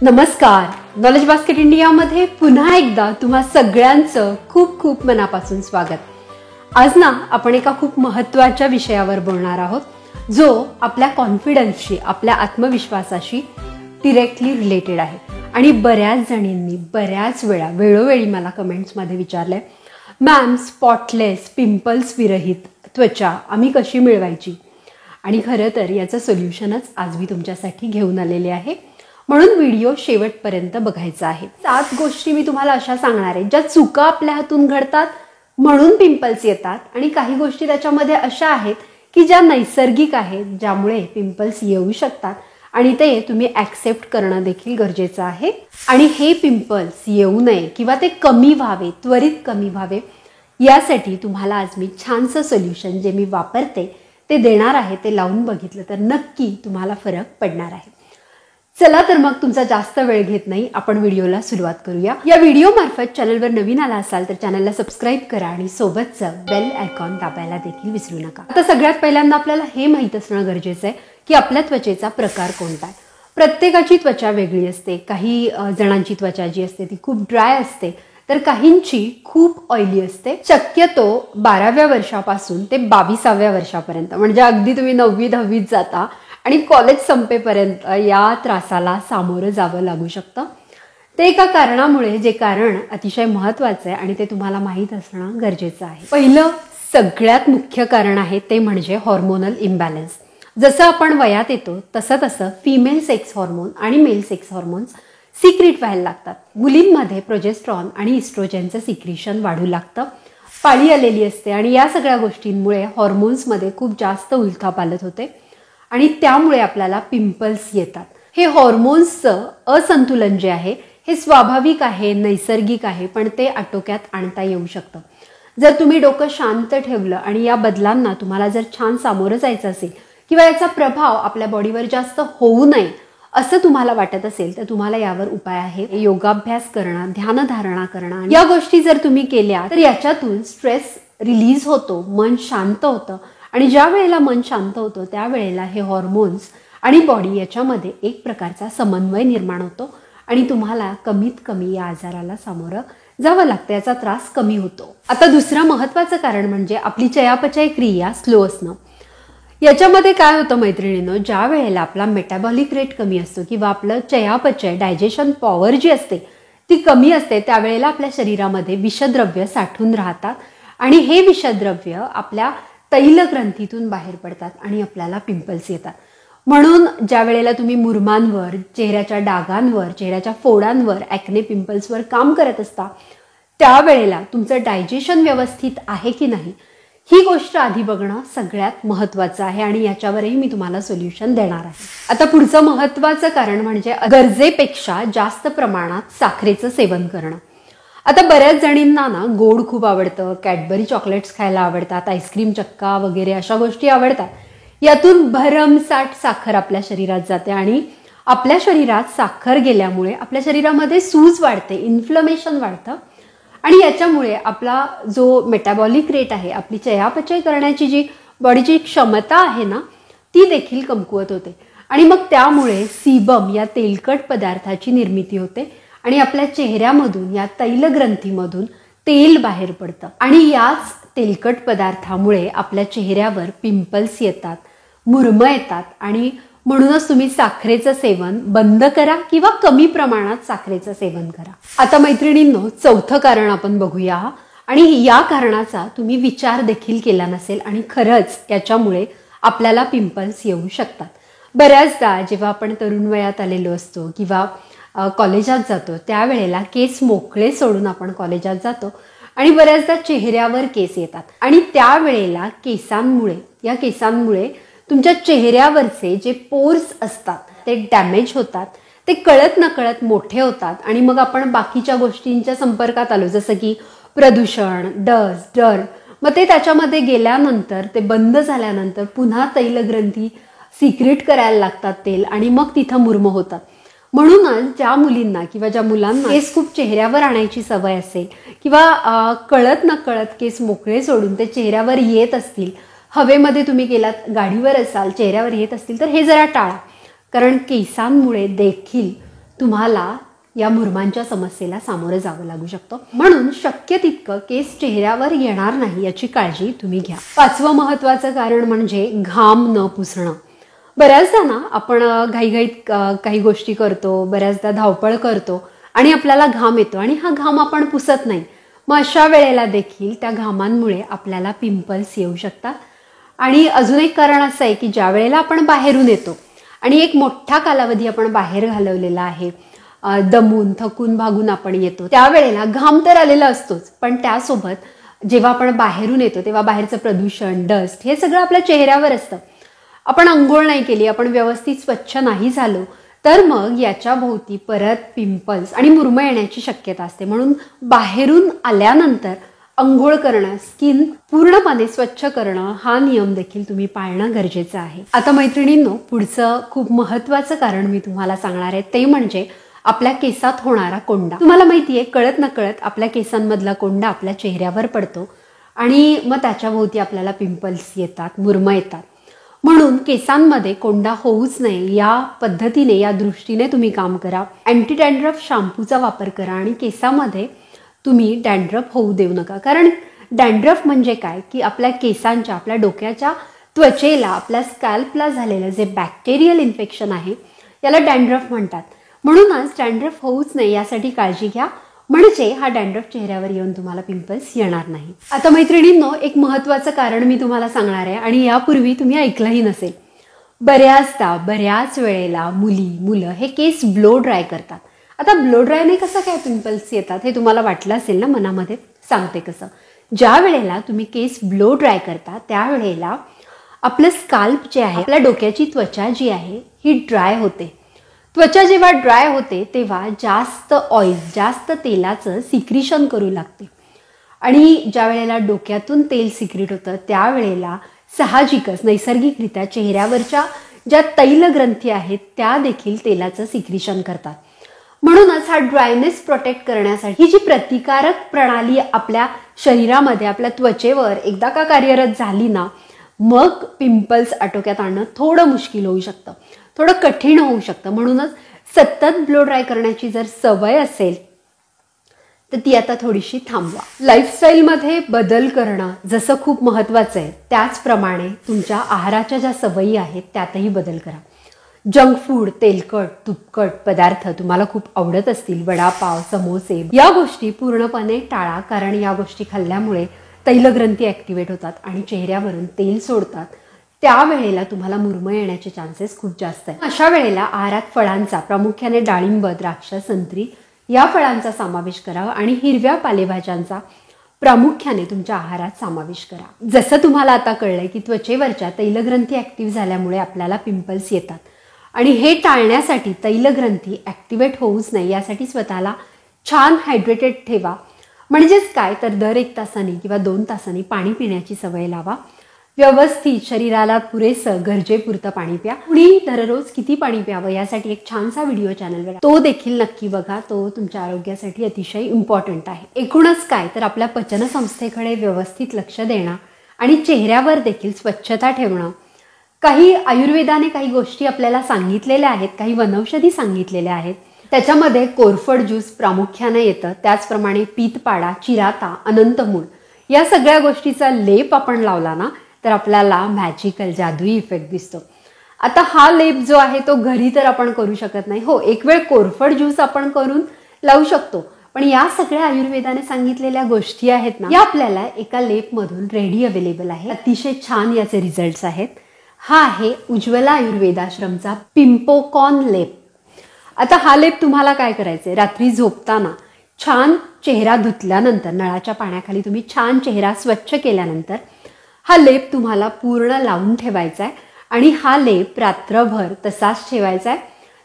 नमस्कार. Knowledge basket इंडियामध्ये पुन्हा एकदा तुम्हा सगळ्यांचं खूप खूप मनापासून स्वागत. आज ना आपण एका खूप महत्त्वाच्या विषयावर बोलणार आहोत, जो आपल्या कॉन्फिडन्सशी, आपल्या आत्मविश्वासाशी डिरेक्टली रिलेटेड आहे. आणि बऱ्याच जणींनी बऱ्याच वेळोवेळी मला कमेंट्समध्ये विचारलंय, मॅम स्पॉटलेस पिंपल्स विरहित त्वचा आम्ही कशी मिळवायची. आणि खरं तर याचं सोल्युशनच आज मी तुमच्यासाठी घेऊन आलेले आहे, म्हणून व्हिडिओ शेवटपर्यंत बघायचा आहे. 7 गोष्टी मी तुम्हाला अशा सांगणार आहे ज्या चुका आपल्या हातून घडतात म्हणून पिंपल्स येतात, आणि काही गोष्टी त्याच्यामध्ये अशा आहेत की ज्या नैसर्गिक आहेत, ज्यामुळे पिंपल्स येऊ शकतात आणि ते तुम्ही ॲक्सेप्ट करणं देखील गरजेचं आहे. आणि हे पिंपल्स येऊ नये किंवा ते कमी व्हावे, त्वरित कमी व्हावे, यासाठी तुम्हाला आज मी छानसं सोल्युशन जे मी वापरते ते देणार आहे. ते लावून बघितलं तर नक्की तुम्हाला फरक पडणार आहे. चला तर मग तुमचा जास्त वेळ घेत नाही, आपण व्हिडिओला सुरुवात करूया. या व्हिडिओ मार्फत चॅनलवर नवीन आला असाल तर चॅनलला सबस्क्राईब करा आणि सोबतचं बेल आयकॉन दाबायला देखील विसरू नका. आता सगळ्यात पहिल्यांदा आपल्याला हे माहीत असणं गरजेचं आहे की आपल्या त्वचेचा प्रकार कोणता आहे. प्रत्येकाची त्वचा वेगळी असते. काही जणांची त्वचा जी असते ती खूप ड्राय असते, तर काहींची खूप ऑइली असते. शक्यतो 12व्या वर्षापासून ते 22व्या वर्षापर्यंत, म्हणजे अगदी तुम्ही 9वी 10वीत जाता आणि कॉलेज संपेपर्यंत या त्रासाला सामोरं जावं लागू शकतं. ते एका कारणामुळे, जे कारण अतिशय महत्त्वाचं आहे आणि ते तुम्हाला माहीत असणं गरजेचं आहे. पहिलं सगळ्यात मुख्य कारण आहे ते म्हणजे हॉर्मोनल इम्बॅलन्स. जसं आपण वयात येतो तसं तसं फिमेल सेक्स हॉर्मोन आणि मेल सेक्स हॉर्मोन्स सिक्रीट व्हायला लागतात. मुलींमध्ये प्रोजेस्ट्रॉन आणि इस्ट्रोजनचं सिक्रिशन वाढू लागतं. पाळी आलेली असते आणि या सगळ्या गोष्टींमुळे हॉर्मोन्समध्ये खूप जास्त उलथापालथ होते आणि त्यामुळे आपल्याला पिंपल्स येतात. हे हॉर्मोन्सचं असंतुलन जे आहे हे स्वाभाविक आहे, नैसर्गिक आहे, पण ते आटोक्यात आणता येऊ शकतं. जर तुम्ही डोकं शांत ठेवलं आणि या बदलांना तुम्हाला जर छान सामोरं जायचं असेल किंवा याचा प्रभाव आपल्या बॉडीवर जास्त होऊ नये असं तुम्हाला वाटत असेल तर तुम्हाला यावर उपाय आहे. योगाभ्यास करणं, ध्यानधारणा करणं, या गोष्टी जर तुम्ही केल्या तर याच्यातून स्ट्रेस रिलीज होतो, मन शांत होतं. आणि ज्या वेळेला मन शांत होतं त्यावेळेला हे हॉर्मोन्स आणि बॉडी याच्यामध्ये एक प्रकारचा समन्वय निर्माण होतो आणि तुम्हाला कमीत कमी या आजाराला सामोरं जावं लागतं, याचा त्रास कमी होतो. आता दुसरं महत्त्वाचं कारण म्हणजे आपली चयापचय क्रिया स्लो असणं. याच्यामध्ये काय होतं मैत्रिणींनो, ज्या वेळेला आपला मेटाबॉलिक रेट कमी असतो किंवा आपलं चयापचय, डायजेशन पॉवर जी असते ती कमी असते, त्यावेळेला आपल्या शरीरामध्ये विषद्रव्य साठून राहतात आणि हे विषद्रव्य आपल्या तैलग्रंथीतून बाहेर पडतात आणि आपल्याला पिंपल्स येतात. म्हणून ज्या वेळेला तुम्ही मुरमांवर, चेहऱ्याच्या डागांवर, चेहऱ्याच्या फोडांवर, ॲक्ने पिंपल्सवर काम करत असता त्यावेळेला तुमचं डायजेशन व्यवस्थित आहे की नाही ही गोष्ट आधी बघणं सगळ्यात महत्त्वाचं आहे आणि याच्यावरही मी तुम्हाला सोल्युशन देणार आहे. आता पुढचं महत्त्वाचं कारण म्हणजे गरजेपेक्षा जास्त प्रमाणात साखरेचं सेवन करणं. आता बऱ्याच जणींना ना गोड खूप आवडतं, कॅडबरी चॉकलेट्स खायला आवडतात, आईस्क्रीम, चक्का वगैरे अशा गोष्टी आवडतात. यातून भरमसाठ साखर आपल्या शरीरात जाते आणि आपल्या शरीरात साखर गेल्यामुळे आपल्या शरीरामध्ये सूज वाढते, इन्फ्लमेशन वाढतं आणि याच्यामुळे आपला जो मेटाबॉलिक रेट आहे, आपली चयापचय करण्याची जी बॉडीची क्षमता आहे ना, ती देखील कमकुवत होते आणि मग त्यामुळे सीबम या तेलकट पदार्थाची निर्मिती होते आणि आपल्या चेहऱ्यामधून, या तैलग्रंथीमधून तेल बाहेर पडतं आणि याच तेलकट पदार्थामुळे आपल्या चेहऱ्यावर पिंपल्स येतात, मुरमं येतात आणि म्हणूनच तुम्ही साखरेचं सेवन बंद करा किंवा कमी प्रमाणात साखरेचं सेवन करा. आता मैत्रिणींनो, चौथं कारण आपण बघूया आणि या कारणाचा तुम्ही विचार देखील केला नसेल आणि खरंच याच्यामुळे आपल्याला पिंपल्स येऊ शकतात. बऱ्याचदा जेव्हा आपण तरुण वयात आलेलो असतो किंवा कॉलेजात जातो त्यावेळेला केस मोकळे सोडून आपण कॉलेजात जातो आणि बऱ्याचदा चेहऱ्यावर केस येतात आणि त्यावेळेला या केसांमुळे तुमच्या चेहऱ्यावरचे जे पोर्स असतात ते डॅमेज होतात, ते कळत नकळत मोठे होतात आणि मग आपण बाकीच्या गोष्टींच्या संपर्कात आलो, जसं की प्रदूषण, डस्ट, मग ते त्याच्यामध्ये गेल्यानंतर, ते बंद झाल्यानंतर पुन्हा तैलग्रंथी सिक्रेट करायला लागतात तेल आणि मग तिथं मुरमं होतात. म्हणूनच ज्या मुलींना किंवा ज्या मुलांना केस खूप चेहऱ्यावर आणायची सवय असेल किंवा कळत नकळत केस मोकळे सोडून ते चेहऱ्यावर येत असतील, हवेमध्ये तुम्ही गेलात, गाडीवर असाल, चेहऱ्यावर येत असतील तर हे जरा टाळा, कारण केसांमुळे देखील तुम्हाला या मुरमांच्या समस्येला सामोरं जावं लागू शकतं. म्हणून शक्य तितकं केस चेहऱ्यावर येणार नाही याची काळजी तुम्ही घ्या. 5वं महत्त्वाचं कारण म्हणजे घाम न पुसणं. बऱ्याचदा ना आपण घाईघाईत काही गोष्टी करतो, बऱ्याचदा धावपळ करतो आणि आपल्याला घाम येतो आणि हा घाम आपण पुसत नाही. मग अशा वेळेला देखील त्या घामांमुळे आपल्याला पिंपल्स येऊ शकतात. आणि अजून एक कारण असं आहे की ज्या वेळेला आपण बाहेरून येतो आणि एक मोठा कालावधी आपण बाहेर घालवलेला आहे, दमून थकून भागून आपण येतो, त्यावेळेला घाम तर आलेला असतोच, पण त्यासोबत जेव्हा आपण बाहेरून येतो तेव्हा बाहेरचं प्रदूषण, डस्ट हे सगळं आपल्या चेहऱ्यावर असतं. आपण अंघोळ नाही केली, आपण व्यवस्थित स्वच्छ नाही झालो तर मग याच्या भोवती परत पिंपल्स आणि मुरमं येण्याची शक्यता असते. म्हणून बाहेरून आल्यानंतर अंघोळ करणं, स्किन पूर्णपणे स्वच्छ करणं हा नियम देखील तुम्ही पाळणं गरजेचं आहे. आता मैत्रिणींनो, पुढचं खूप महत्त्वाचं कारण मी तुम्हाला सांगणार आहे ते म्हणजे आपल्या केसात होणारा कोंडा. तुम्हाला माहिती आहे, कळत नकळत आपल्या केसांमधला कोंडा आपल्या चेहऱ्यावर पडतो आणि मग त्याच्या भोवती आपल्याला पिंपल्स येतात, मुरमं येतात. म्हणून केसांमध्ये कोंडा होऊच नये या पद्धतीने, या दृष्टीने तुम्ही काम करा. अँटी डॅन्ड्रफ शॅम्पूचा वापर करा आणि केसामध्ये तुम्ही डॅन्ड्रफ होऊ देऊ नका. कारण डॅन्ड्रफ म्हणजे काय की आपल्या केसांच्या, आपल्या डोक्याच्या त्वचेला, आपल्या स्कॅल्पला झालेलं जे बॅक्टेरियल इन्फेक्शन आहे याला डॅन्ड्रफ म्हणतात. म्हणूनच डॅन्ड्रफ होऊच नाही यासाठी काळजी घ्या, म्हणजे हा डॅन्ड्रफ चेहऱ्यावर येऊन तुम्हाला पिंपल्स येणार नाही. आता मैत्रिणींनो, एक महत्त्वाचं कारण मी तुम्हाला सांगणार आहे आणि यापूर्वी तुम्ही ऐकलंही नसेल. बऱ्याच वेळेला मुलं हे केस ब्लो ड्राय करतात. आता ब्लो ड्रायने कसं काय पिंपल्स येतात हे तुम्हाला वाटलं असेल ना मनामध्ये. सांगते कसं. ज्या वेळेला तुम्ही केस ब्लो ड्राय करता त्यावेळेला आपलं स्काल्प जे आहे, आपल्या डोक्याची त्वचा जी आहे ही ड्राय होते. त्वचा जेव्हा ड्राय होते तेव्हा जास्त ऑइल, जास्त तेलाचं सिक्रिशन करू लागते आणि ज्या वेळेला डोक्यातून तेल सिक्रिट होतं त्यावेळेला साहजिकच नैसर्गिकरित्या चेहऱ्यावरच्या ज्या तैलग्रंथी आहेत त्या देखील तेलाचं सिक्रिशन करतात. म्हणूनच हा ड्रायनेस प्रोटेक्ट करण्यासाठी ही जी प्रतिकारक प्रणाली आपल्या शरीरामध्ये, आपल्या त्वचेवर एकदा का कार्यरत झाली ना, मग पिंपल्स आटोक्यात आणणं थोडं मुश्किल होऊ शकतं, थोडं कठीण होऊ शकतं. म्हणूनच सतत ब्लो ड्राय करण्याची जर सवय असेल तर ती आता थोडीशी थांबवा. लाईफस्टाईलमध्ये बदल करणं जसं खूप महत्त्वाचं आहे, त्याचप्रमाणे तुमच्या आहाराच्या ज्या सवयी आहेत त्यातही बदल करा. जंक फूड, तेलकट, तुपकट पदार्थ तुम्हाला खूप आवडत असतील, वडापाव, समोसे, या गोष्टी पूर्णपणे टाळा. कारण या गोष्टी खाल्ल्यामुळे तैलग्रंथी ॲक्टिवेट होतात आणि चेहऱ्यावरून तेल सोडतात. त्यावेळेला तुम्हाला मुरमं येण्याचे चान्सेस खूप जास्त आहेत. अशा वेळेला आहारात फळांचा, प्रामुख्याने डाळिंब, द्राक्ष, संत्री या फळांचा समावेश करावा आणि हिरव्या पालेभाज्यांचा प्रामुख्याने तुमच्या आहारात समावेश करा. जसं तुम्हाला आता कळलंय की त्वचेवरच्या तैलग्रंथी ॲक्टिव्ह झाल्यामुळे आपल्याला पिंपल्स येतात आणि हे टाळण्यासाठी तैलग्रंथी ॲक्टिवेट होऊच नाही यासाठी स्वतःला छान हायड्रेटेड ठेवा. म्हणजेच काय तर दर 1 तासांनी किंवा 2 तासांनी पाणी पिण्याची सवय लावा. व्यवस्थित शरीराला पुरेसं गरजेपुरतं पाणी प्या. कुणी दररोज किती पाणी प्यावं यासाठी एक छानसा व्हिडिओ चॅनलवर, तो देखील नक्की बघा. तो तुमच्या आरोग्यासाठी अतिशय इम्पॉर्टंट आहे. एकूणच काय तर आपल्या पचनसंस्थेकडे व्यवस्थित लक्ष देणं आणि चेहऱ्यावर देखील स्वच्छता ठेवणं. काही आयुर्वेदाने काही गोष्टी आपल्याला सांगितलेल्या आहेत, काही वनौषधी सांगितलेल्या आहेत. त्याच्यामध्ये कोरफड ज्यूस प्रामुख्याने येतं. त्याचप्रमाणे पीतपाडा, चिराता, अनंतमूळ या सगळ्या गोष्टीचा लेप आपण लावला ना तर आपल्याला मॅजिकल, जादुई इफेक्ट दिसतो. आता हा लेप जो आहे तो घरी तर आपण करू शकत नाही. हो, एक वेळ कोरफड ज्यूस आपण करून लावू शकतो, पण या सगळ्या आयुर्वेदाने सांगितलेल्या गोष्टी आहेत ना, या आपल्याला एका लेपमधून रेडी अवेलेबल आहे. अतिशय छान याचे रिझल्ट्स आहेत. हा आहे उज्ज्वला आयुर्वेदाश्रमचा पिंपोकॉन लेप. आता हा लेप तुम्हाला काय करायचंय, रात्री झोपताना छान चेहरा धुतल्यानंतर, नळाच्या पाण्याखाली तुम्ही छान चेहरा स्वच्छ केल्यानंतर हा लेप तुम्हाला पूर्ण लावून ठेवायचा आहे आणि हा लेप रात्रभर तसाच ठेवायचा आहे.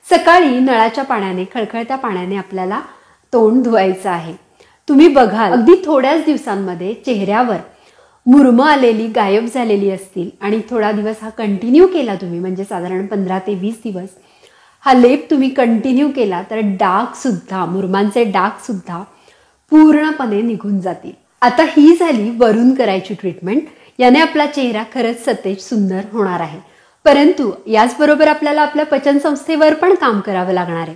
सकाळी नळाच्या पाण्याने, खळखळत्या पाण्याने आपल्याला तोंड धुवायचं आहे. तुम्ही बघाल अगदी थोड्याच दिवसांमध्ये चेहऱ्यावर मुरमं आलेली गायब झालेली असतील आणि थोडा दिवस हा कंटिन्यू केला तुम्ही, म्हणजे साधारण 15 ते 20 दिवस हा लेप तुम्ही कंटिन्यू केला तर डाग सुद्धा, मुरमांचे डाग सुद्धा पूर्णपणे निघून जातील. आता ही झाली वरून करायची ट्रीटमेंट. याने आपला चेहरा खरंच सतेज, सुंदर होणार आहे. परंतु याचबरोबर आपल्याला आपल्या पचनसंस्थेवर पण काम करावं लागणार आहे.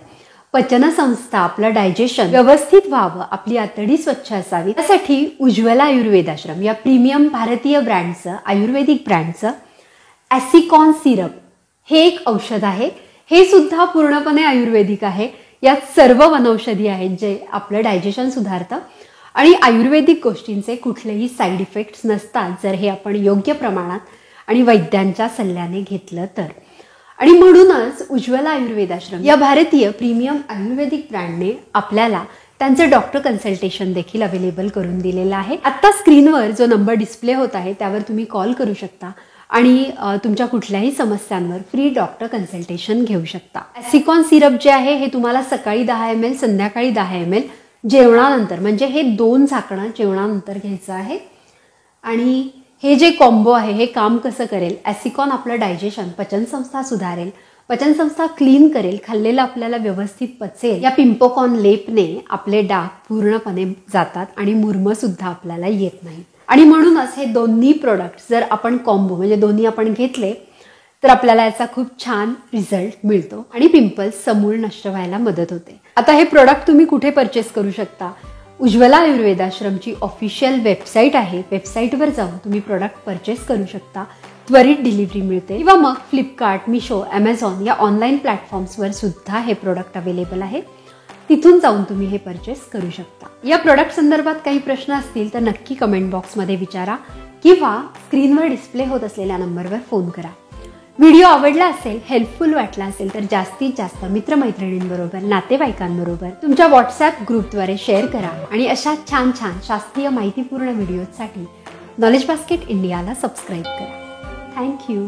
पचनसंस्था, आपलं डायजेशन व्यवस्थित व्हावं, आपली आतडी स्वच्छ असावी, त्यासाठी उज्ज्वला आयुर्वेदाश्रम या प्रीमियम भारतीय ब्रँडचं, आयुर्वेदिक ब्रँडचं ॲसिकॉन सिरप हे एक औषध आहे. हे सुद्धा पूर्णपणे आयुर्वेदिक आहे. यात सर्व वनौषधी आहेत जे आपलं डायजेशन सुधारतं आणि आयुर्वेदिक गोष्टींचे कुठलेही साईड इफेक्ट्स नसतात जर हे आपण योग्य प्रमाणात आणि वैद्यांच्या सल्ल्याने घेतलं तर. आणि म्हणूनच उज्ज्वला आयुर्वेदाश्रम या भारतीय प्रीमियम आयुर्वेदिक ब्रँडने आपल्याला त्यांचं डॉक्टर कन्सल्टेशन देखील अवेलेबल करून दिलेलं आहे. आता स्क्रीनवर जो नंबर डिस्प्ले होत आहे त्यावर तुम्ही कॉल करू शकता आणि तुमच्या कुठल्याही समस्यांवर फ्री डॉक्टर कन्सल्टेशन घेऊ शकता. ॲसिकॉन सिरप जे आहे हे तुम्हाला सकाळी 10 ml, संध्याकाळी 10 ml जेवणानंतर, म्हणजे हे 2 झाकणं जेवणानंतर घ्यायचं आहे. आणि हे जे कॉम्बो आहे हे काम कसं करेल, ॲसिकॉन आपलं डायजेशन, पचनसंस्था सुधारेल, पचनसंस्था क्लीन करेल, खाल्लेलं आपल्याला व्यवस्थित पचेल. या पिंपोकॉन लेपने आपले डाग पूर्णपणे जातात आणि मुरमं सुद्धा आपल्याला येत नाही. आणि म्हणूनच हे दोन्ही प्रोडक्ट जर आपण कॉम्बो म्हणजे दोन्ही आपण घेतले तर आपल्याला याचा खूप छान रिझल्ट मिळतो आणि पिंपल्स समूळ नष्ट व्हायला मदत होते. आता हे प्रोडक्ट तुम्ही कुठे परचेस करू शकता? उज्ज्वला आयुर्वेदाश्रमची ऑफिशियल वेबसाईट आहे. वेबसाईटवर जाऊन तुम्ही प्रोडक्ट परचेस करू शकता. त्वरित डिलिव्हरी मिळते. किंवा मग फ्लिपकार्ट, मिशो, ॲमेझॉन या ऑनलाईन प्लॅटफॉर्म्सवर सुद्धा हे प्रोडक्ट अवेलेबल आहे. तिथून जाऊन तुम्ही हे परचेस करू शकता. या प्रोडक्ट संदर्भात काही प्रश्न असतील तर नक्की कमेंट बॉक्समध्ये विचारा किंवा स्क्रीनवर डिस्प्ले होत असलेल्या नंबरवर फोन करा. व्हिडिओ आवडला असेल, हेल्पफुल वाटला असेल तर जास्तीत जास्त मित्रमैत्रिणींबरोबर, नातेवाईकांबरोबर तुमच्या व्हॉट्सॲप ग्रुपद्वारे शेअर करा आणि अशा छान छान शास्त्रीय माहितीपूर्ण व्हिडिओसाठी नॉलेज बास्केट इंडियाला सबस्क्राईब करा. थँक्यू.